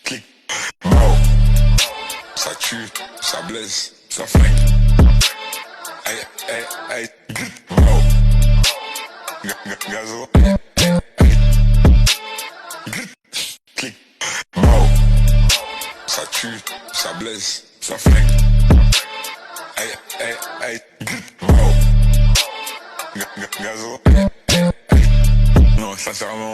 Clic. Mao. Ça tue, ça blesse, ça flingue. Aïe, aïe, aïe. Mao. Gazo. Clic. Mao. Ça tue, ça blesse, ça flingue. Aïe, aïe, aïe. Mao. Gazo. Non, sincèrement.